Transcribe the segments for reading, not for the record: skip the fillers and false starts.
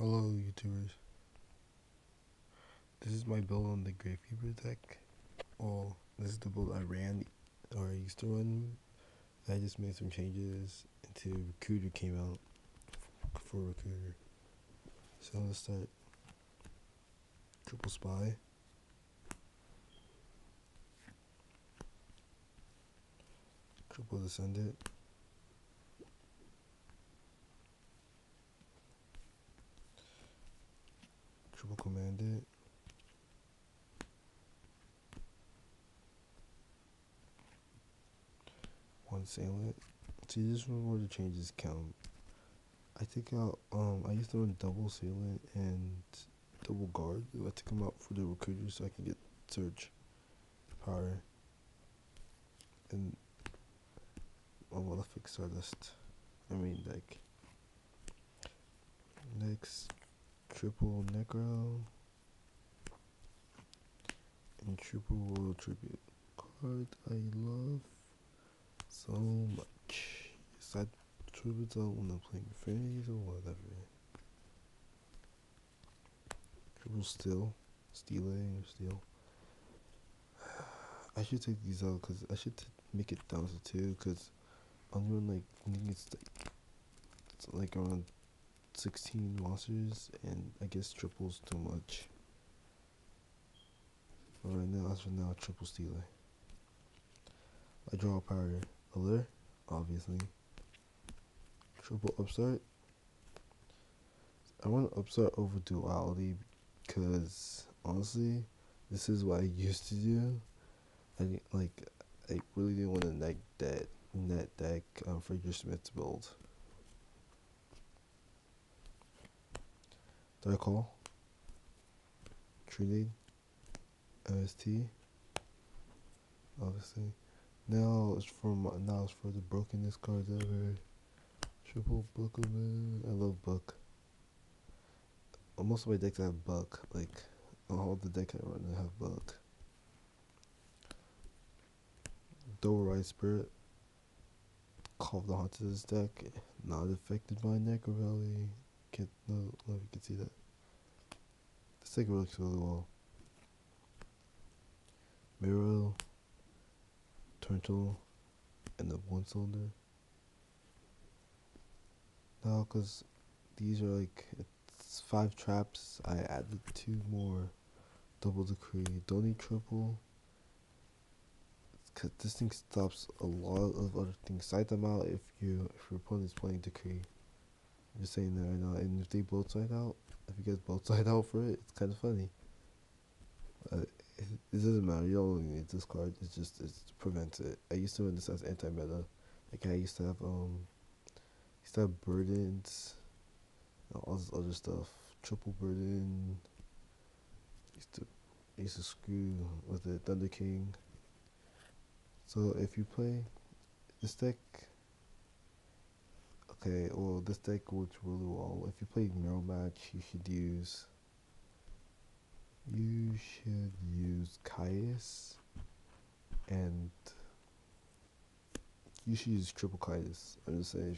Hello, YouTubers. This is my build on the Gravekeepers deck. Well, this is the build I ran, or I used to run. I just made some changes until Recruiter came out for Recruiter. So let's start. Triple Spy. Triple Descendant. Triple Commandant. One Salient. See, this one where the changes count. I take out, I used to run double Salient and double Guard. I took them out for the Recruiter so I can get Surge power. And Malefic Stardust. Deck. Next, triple Necro and triple World Tribute. Card I love so much. Yes, I tribute out when I'm playing Infinities or whatever. Triple Steel or Steel. I should take these out because I should make it down to 2 because I'm doing I think it's like around 16 monsters, and I guess triple's too much. But right now, as for now, triple Stealer. I draw a power alert, obviously. Triple Upstart. I want Upstart over Duality because honestly, this is what I used to do. I really didn't want to neg that deck for your Smith's build. Dark Hall. Trinade. OST. Obviously. Now it's for the brokenness cards ever. Triple Bookman. I love Book. Most of my decks have Buck. All the decks I run have Buck. Double Right Spirit. Call of the Haunted deck. Not affected by Necro Valley. Can't know if you can see that. This deck works really well. Miro. Turtle. And the one cylinder. Now, because these are it's 5 traps, I added 2 more. Double Decree. Don't need triple. Because this thing stops a lot of other things. Side them out if your opponent is playing Decree. I'm just saying that right now. And if they both side out, if you guys both side out for it, it's kind of funny. It doesn't matter. You don't really need this card. It prevents it. I used to run this as anti-meta. I used to have burdens, all this other stuff. Triple burden. Used to screw with the Thunder King. So if you play this deck, this deck works really well. If you play Mirror Match, you should use Caius, and you should use triple Caius. I'm just saying,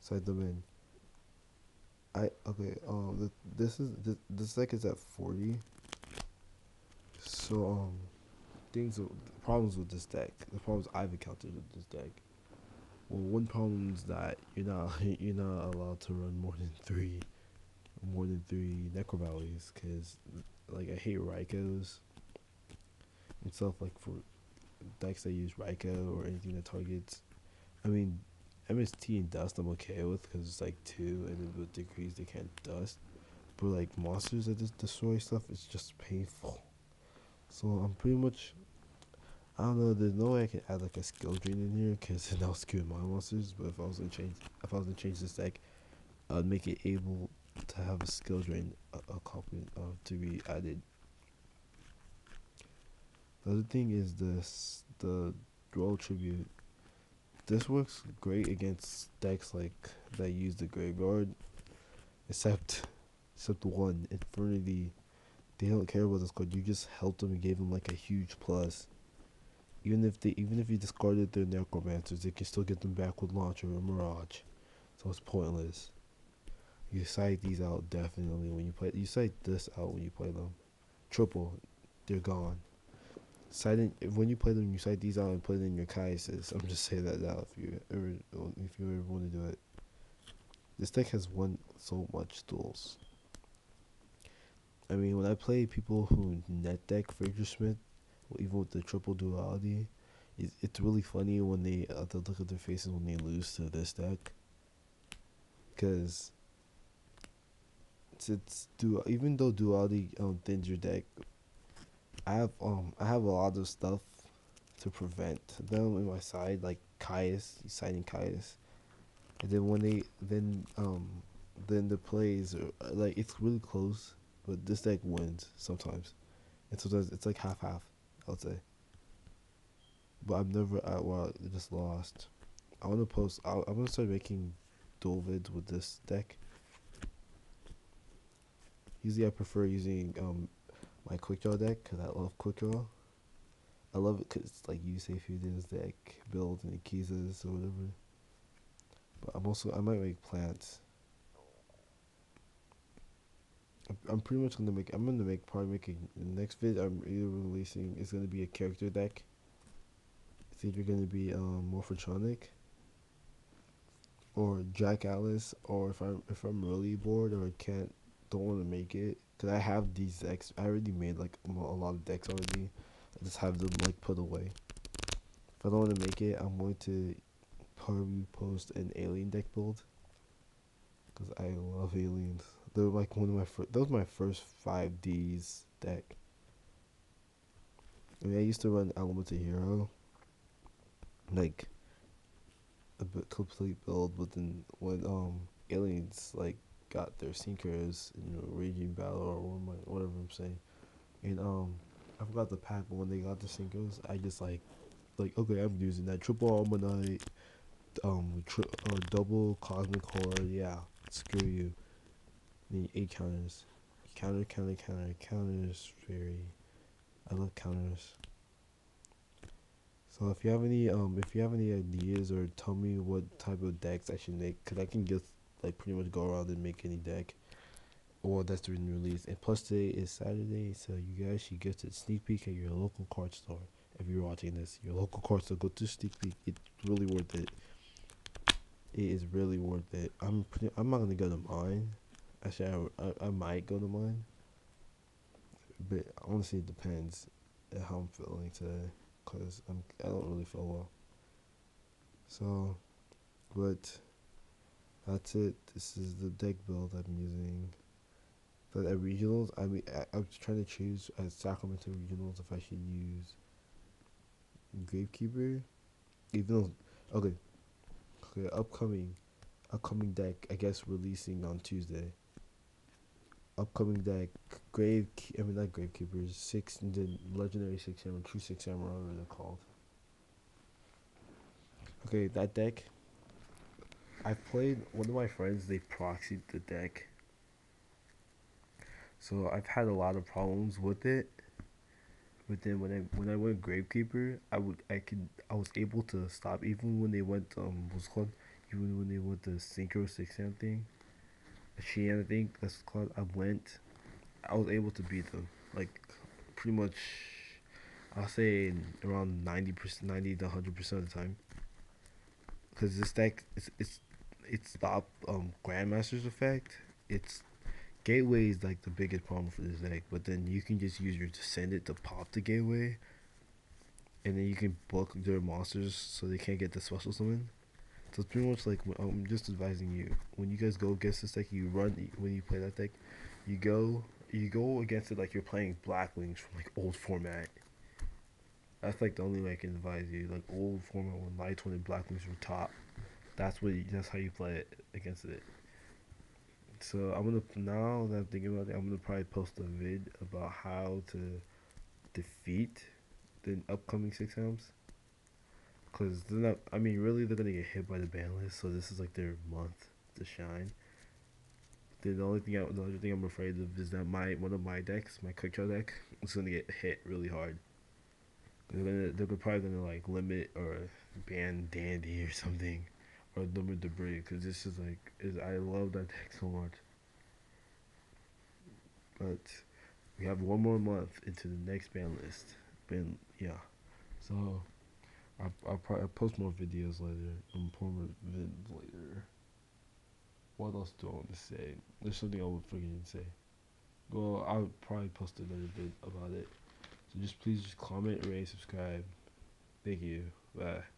side them in. This deck is at 40. So problems with this deck. The problems I've encountered with this deck. Well, one problem is that you're not allowed to run more than three Necro Valleys, because I hate Raikos and stuff. For decks that use Raiko or anything that targets, MST and Dust I'm okay with because it's 2, and then with Decrees they can't Dust. But monsters that just destroy stuff, it's just painful. So I'm pretty much, I don't know. There's no way I can add a skill drain in here because that'll skew my monsters. But if I was gonna change this deck, I'd make it able to have a skill drain to be added. The other thing is the Dual Tribute. This works great against decks that use the graveyard, except one Infernity. They don't care about this card. You just helped them and gave them a huge plus. Even if you discarded their Necromancers, they can still get them back with Launcher or Mirage. So it's pointless. You cite these out definitely when you play. You cite this out when you play them. Triple, they're gone. Citing when you play them, you cite these out and put it in your kaises. I'm just saying that now. If you ever want to do it, this deck has won so much duels. I mean, when I play people who net deck Fraser Smith, even with the triple duality, it's really funny when they to look at their faces when they lose to this deck, because even though duality thins your deck, I have a lot of stuff to prevent them in my side, like Caius, citing Caius, and then when they then the plays are like it's really close, but this deck wins sometimes, and sometimes it's like half half, I would say. But I've never well just lost. I want to post. I'm gonna start making dual vids with this deck. Usually I prefer using my quick draw deck because I love quick draw. I love it because it's like you say if you did this deck build and keys or whatever. But I might make plants. I'm pretty much gonna make. I'm gonna make probably making the next vid. I'm either releasing. It's gonna be a character deck. It's either gonna be Morphotronic or Jack Alice, or if I'm really bored or I don't want to make it, because I have these decks. I already made like a lot of decks already. I just have them like put away. If I don't want to make it, I'm going to probably post an alien deck build because I love aliens. They're like one of my first. That was my first 5Ds deck. I mean, I used to run Elemental Hero, like a bit complete build, but then when aliens like got their sinkers in raging battle or whatever I'm saying, and I forgot the pack, but when they got the sinkers, I just like okay, I'm using that triple Almanite, double cosmic horror, yeah, screw you. Need 8 counters, counters, fairy. I love counters. So if you have any ideas or tell me what type of decks I should make, cause I can just like pretty much go around and make any deck, or that's been released. And plus today is Saturday, so you guys should get a sneak peek at your local card store. If you're watching this, your local card store, go to sneak peek. It's really worth it. It is really worth it. I'm not gonna go to mine. Actually, I might go to mine, but honestly, it depends on how I'm feeling today, cause I don't really feel well. So, but that's it. This is the deck build I'm using. But at regionals, I was trying to choose at Sacramento regionals if I should use Gravekeeper, even though okay, upcoming deck, I guess releasing on Tuesday. Upcoming deck, not Gravekeepers, the legendary 6 hammer, true 6 hammer, whatever they're called. Okay, that deck, I played, one of my friends, they proxied the deck. So I've had a lot of problems with it. But then when I went Gravekeeper, I was able to stop even when they went what's it called, even when they went the Synchro 6 ham thing, Sheehan, I think that's called. I was able to beat them like pretty much. I'll say around 90%, 90 to 100% of the time. Because this deck it's stopped Grandmaster's effect. It's Gateway is like the biggest problem for this deck, but then you can just use your Descendant to pop the Gateway, and then you can bulk their monsters so they can't get the special summon. So it's pretty much like I'm just advising you when you guys go against this deck, you run when you play that deck, you go against it like you're playing Black Wings from like old format. That's like the only way I can advise you. Like old format when Light when Black Wings were top. That's how you play it against it. So I'm gonna now that I'm thinking about it, I'm gonna probably post a vid about how to defeat the upcoming 6 hams. Cause they're not. I mean, really, they're gonna get hit by the ban list. So this is like their month to shine. The other thing I'm afraid of is that one of my decks, my quick draw deck, is gonna get hit really hard. They're probably gonna like limit or ban Dandy or something, or number debris, because this is like I love that deck so much. But we have one more month into the next ban list. Yeah. So I'll probably post more videos later. More vids later. What else do I want to say? There's something I would forget to say. Well, I'll probably post another vid about it. So please comment, rate, subscribe. Thank you. Bye.